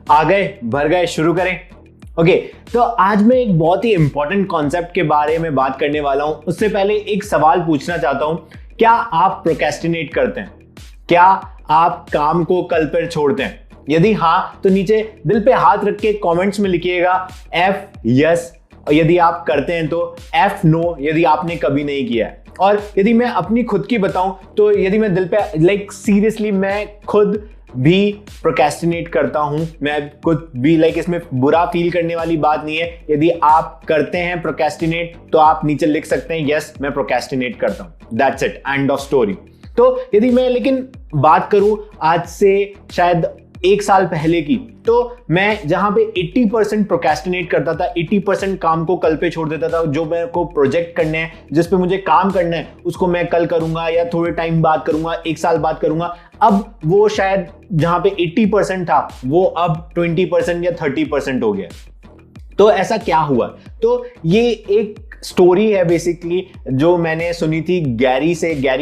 आ गए, भर गए, शुरू करें। ओके, तो आज मैं एक बहुत ही इंपॉर्टेंट कॉन्सेप्ट के बारे में बात करने वाला हूं। उससे पहले एक सवाल पूछना चाहता हूं, क्या आप प्रोक्रेस्टिनेट करते हैं? क्या आप काम को कल पर छोड़ते हैं? यदि हाँ, तो नीचे दिल पे हाथ रख के कमेंट्स में लिखिएगा F यस, और यदि आप करते हैं तो F नो, यदि आपने कभी नहीं किया है। और यदि मैं अपनी खुद की बताऊं तो यदि मैं दिल पे सीरियसली मैं खुद भी प्रोक्रेस्टिनेट करता हूं। मैं खुद भी इसमें बुरा फील करने वाली बात नहीं है। यदि आप करते हैं प्रोक्रेस्टिनेट तो आप नीचे लिख सकते हैं यस मैं प्रोक्रेस्टिनेट करता हूं, that's it, end of story. तो यदि मैं लेकिन बात करूं आज से शायद 1 साल पहले की, तो मैं जहां पे 80% प्रोक्रेस्टिनेट करता था, 80% काम को कल पे छोड़ देता था। जो मेरे को प्रोजेक्ट करने हैं, जिस पे मुझे काम करना है, उसको मैं कल करूंगा या थोड़े टाइम बाद करूंगा, 1 साल बाद करूंगा। अब वो शायद जहां पे 80% था वो अब 20% या 30% हो गया। तो ऐसा क्या हुआ? तो ये एक स्टोरी है बेसिकली जो मैंने सुनी थी गैरी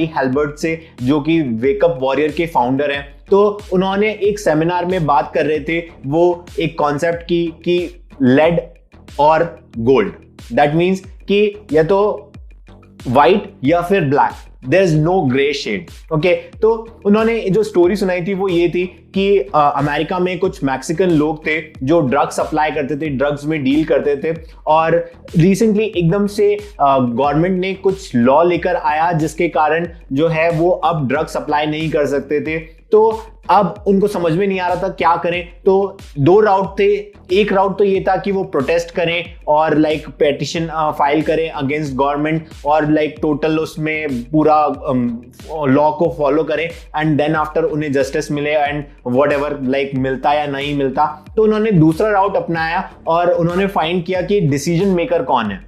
हेल्बर्ट से, जो कि वेकअप वॉरियर के फाउंडर हैं। तो उन्होंने एक सेमिनार में बात कर रहे थे वो एक कॉन्सेप्ट की कि लेड और गोल्ड, दैट मीन्स कि या तो व्हाइट या फिर black, there is no grey shade. Okay, तो उन्होंने जो स्टोरी सुनाई थी वो ये थी कि अमेरिका में कुछ मैक्सिकन लोग थे जो ड्रग्स सप्लाई करते थे, ड्रग्स में डील करते थे। और रिसेंटली एकदम से गवर्नमेंट ने कुछ लॉ लेकर आया जिसके कारण जो है वो अब ड्रग सप्लाई नहीं कर सकते थे। तो अब उनको समझ में नहीं आ रहा था क्या करें। तो 2 राउट थे। एक राउट तो ये था कि वो प्रोटेस्ट करें और पेटिशन फाइल करें अगेंस्ट गवर्नमेंट और टोटल उसमें पूरा लॉ को फॉलो करें, एंड देन आफ्टर उन्हें जस्टिस मिले एंड व्हाटएवर मिलता या नहीं मिलता। तो उन्होंने दूसरा राउट अपनाया और उन्होंने फाइंड किया कि डिसीजन मेकर कौन है,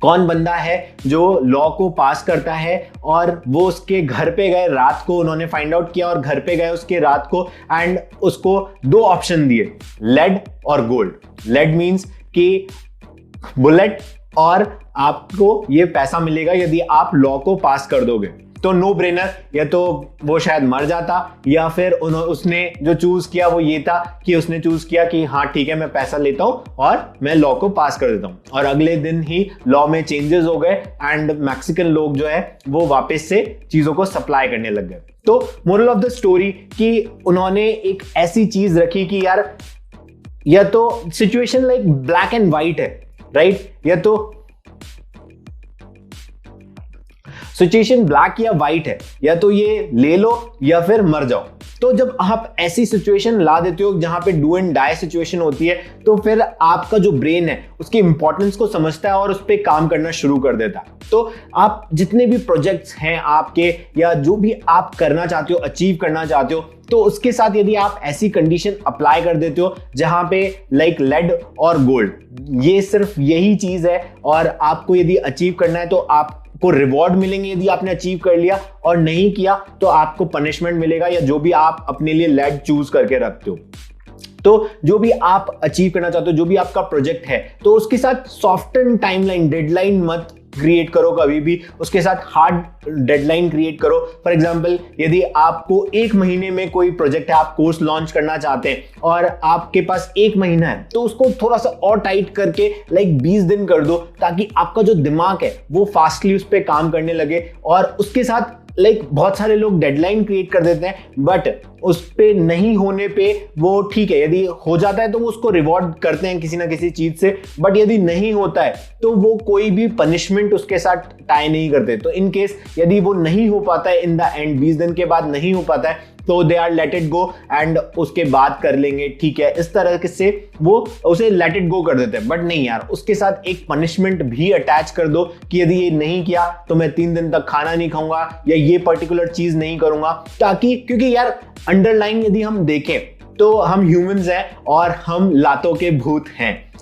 कौन बंदा है जो लॉ को पास करता है। और वो उसके घर पे गए रात को, उन्होंने फाइंड आउट किया और घर पे गए उसके रात को, एंड उसको 2 ऑप्शन दिए, लेड और गोल्ड। लेड मींस कि बुलेट, और आपको ये पैसा मिलेगा यदि आप लॉ को पास कर दोगे। तो नो ब्रेनर, या तो वो शायद मर जाता या फिर उसने जो चूज किया वो ये था कि उसने चूज किया कि हाँ ठीक है मैं पैसा लेता हूं और मैं लॉ को पास कर देता हूं। और अगले दिन ही लॉ में चेंजेस हो गए एंड मैक्सिकन लोग जो है वो वापस से चीजों को सप्लाई करने लग गए। तो मोरल ऑफ द स्टोरी कि उन्होंने एक ऐसी चीज रखी कि यार या तो सिचुएशन ब्लैक एंड व्हाइट है, राइट, या तो सिचुएशन ब्लैक या व्हाइट है, या तो ये ले लो या फिर मर जाओ। तो जब आप ऐसी सिचुएशन ला देते हो जहां पे डू एंड डाई सिचुएशन होती है, तो फिर आपका जो ब्रेन है उसकी इंपॉर्टेंस को समझता है और उस पर काम करना शुरू कर देता है। तो आप जितने भी प्रोजेक्ट्स हैं आपके, या जो भी आप करना चाहते हो, अचीव करना चाहते हो, तो उसके साथ यदि आप ऐसी कंडीशन अप्लाई कर देते हो जहां पे लेड और गोल्ड, ये सिर्फ यही चीज है, और आपको यदि अचीव करना है तो आपको रिवॉर्ड मिलेंगे यदि आपने अचीव कर लिया, और नहीं किया तो आपको पनिशमेंट मिलेगा, या जो भी आप अपने लिए लेड चूज करके रखते हो। तो जो भी आप अचीव करना चाहते हो, जो भी आपका प्रोजेक्ट है, तो उसके साथ सॉफ्टन टाइमलाइन, डेडलाइन मत क्रिएट करो कभी भी, उसके साथ हार्ड डेडलाइन क्रिएट करो। फॉर एग्जांपल, यदि आपको 1 महीने में कोई प्रोजेक्ट है, आप कोर्स लॉन्च करना चाहते हैं और आपके पास 1 महीना है, तो उसको थोड़ा सा और टाइट करके 20 दिन कर दो, ताकि आपका जो दिमाग है वो फास्टली उस पर काम करने लगे। और उसके साथ बहुत सारे लोग डेडलाइन क्रिएट कर देते हैं, बट उस पे नहीं होने पे वो ठीक है, यदि हो जाता है तो वो उसको रिवॉर्ड करते हैं किसी ना किसी चीज से, बट यदि नहीं होता है तो वो कोई भी पनिशमेंट उसके साथ टाई नहीं करते। तो इन केस यदि वो नहीं हो पाता है इन द एंड, 20 दिन के बाद नहीं हो पाता है, तो they are let it go and उसके बाद कर लेंगे, ठीक है, इस तरह से वो उसे लेट इट गो कर देते हैं। बट नहीं यार, उसके साथ एक पनिशमेंट भी अटैच कर दो कि यदि ये नहीं किया तो मैं 3 दिन तक खाना नहीं खाऊंगा या ये पर्टिकुलर चीज नहीं करूंगा, ताकि क्योंकि यार अंडरलाइन यदि हम देखें तो हम ह्यूमंस हैं और हम लातों के भूत हैं,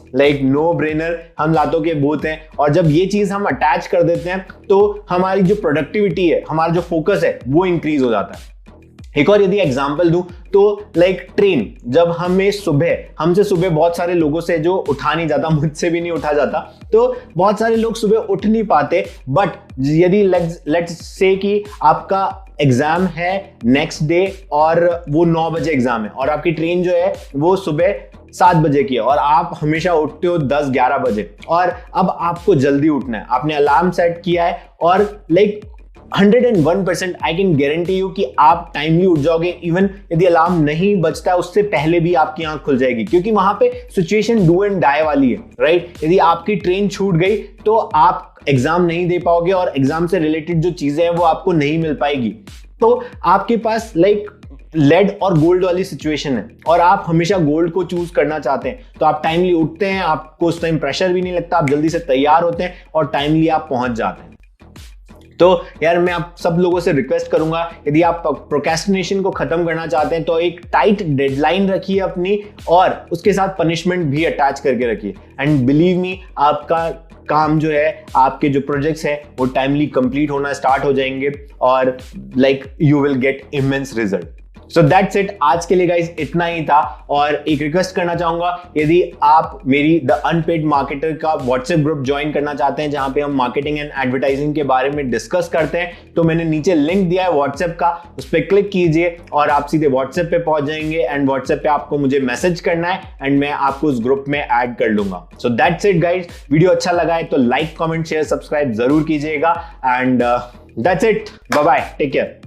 नो ब्रेनर, हम लातों के भूत हैं। और जब ये चीज हम अटैच कर देते हैं तो हमारी जो प्रोडक्टिविटी है, हमारा जो फोकस है वो इंक्रीज हो जाता है। एक और यदि एग्जांपल दूं तो लाइक ट्रेन, जब हमसे सुबह बहुत सारे लोगों से जो उठा नहीं जाता, मुझसे भी नहीं उठा जाता, तो बहुत सारे लोग सुबह उठ नहीं पाते। बट यदि लेट्स से कि आपका एग्जाम है नेक्स्ट डे और वो 9 बजे एग्जाम है और आपकी ट्रेन जो है वो सुबह 7 बजे की है और आप हमेशा उठते हो 10-11 बजे और अब आपको जल्दी उठना है, आपने अलार्म सेट किया है और like 101% I can guarantee you कि आप टाइमली उठ जाओगे। इवन यदि अलार्म नहीं बजता उससे पहले भी आपकी आंख खुल जाएगी, क्योंकि वहां पे सिचुएशन डू एंड डाई वाली है, राइट। यदि आपकी ट्रेन छूट गई तो आप एग्जाम नहीं दे पाओगे और एग्जाम से रिलेटेड जो चीजें हैं वो आपको नहीं मिल पाएगी। तो आपके पास लाइक लेड और गोल्ड वाली सिचुएशन है और आप हमेशा गोल्ड को चूज करना चाहते हैं, तो आप टाइमली उठते हैं, आपको उस टाइम प्रेशर भी नहीं लगता, आप जल्दी से तैयार होते हैं और टाइमली आप पहुंच जाते हैं। तो यार मैं आप सब लोगों से रिक्वेस्ट करूंगा, यदि आप प्रोक्रेस्टिनेशन को खत्म करना चाहते हैं तो एक टाइट डेडलाइन रखिए अपनी और उसके साथ पनिशमेंट भी अटैच करके रखिए। एंड बिलीव मी, आपका काम जो है, आपके जो प्रोजेक्ट्स हैं वो टाइमली कंप्लीट होना स्टार्ट हो जाएंगे और like you will get immense result. So that's it, आज के लिए गाइस इतना ही था। और एक रिक्वेस्ट करना चाहूंगा, यदि आप मेरी द अनपेड मार्केटर का व्हाट्सएप ग्रुप ज्वाइन करना चाहते हैं जहां पे हम मार्केटिंग एंड एडवर्टाइजिंग के बारे में डिस्कस करते हैं, तो मैंने नीचे लिंक दिया है व्हाट्सएप का, उस पर क्लिक कीजिए और आप सीधे व्हाट्सएप पे पहुंच जाएंगे। एंड व्हाट्सएप पे आपको मुझे मैसेज करना है एंड मैं आपको उस ग्रुप में ऐड कर लूंगा। So that's it guys, video अच्छा लगा है तो लाइक, कमेंट, शेयर, सब्सक्राइब जरूर कीजिएगा। And that's it, bye bye, take care.